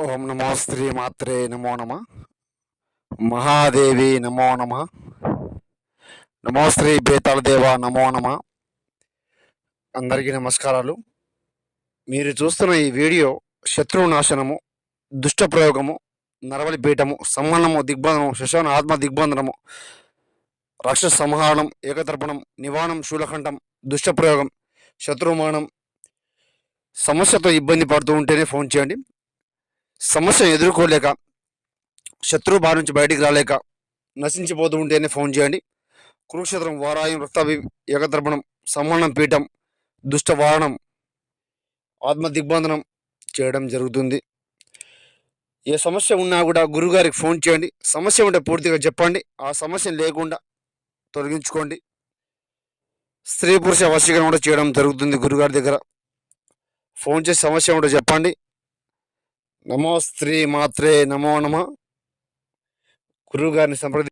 ఓం నమో శ్రీ మాత్రే నమో నమ. మహాదేవి నమో నమ. నమో శ్రీ బేతాళ దేవ నమో నమ. అందరికీ నమస్కారాలు. మీరు చూస్తున్న ఈ వీడియో శత్రువు నాశనము, దుష్ట ప్రయోగము, నరవలి పీఠము, సంహనము, దిగ్బంధనము, శశాన ఆత్మ దిగ్బంధనము, రాక్షస సంహారణం, ఏకతర్పణం, నివారణం, శూలఖండం, దుష్ట ప్రయోగం, శత్రుమానం, సమస్యతో ఇబ్బంది పడుతూ ఉంటేనే ఫోన్ చేయండి. సమస్య ఎదుర్కోలేక, శత్రువు బారి నుంచి బయటికి రాలేక నశించిపోతూ ఉంటేనే ఫోన్ చేయండి. కురుక్షేత్రం, వారాయం, రక్తాభి, ఏకతర్పణం, సంహరణం పీఠం, దుష్ట వారణం, ఆత్మ దిగ్బంధనం చేయడం జరుగుతుంది. ఏ సమస్య ఉన్నా కూడా గురుగారికి ఫోన్ చేయండి. సమస్య ఉంటే పూర్తిగా చెప్పండి. ఆ సమస్యను లేకుండా తొలగించుకోండి. స్త్రీ పురుష వశీకరణ కూడా చేయడం జరుగుతుంది గురుగారి దగ్గర. ఫోన్ చేసి సమస్య ఉంటే చెప్పండి. నమో స్త్రీ మాత్రే నమో నమ. గురువు గారిని సంప్రదించి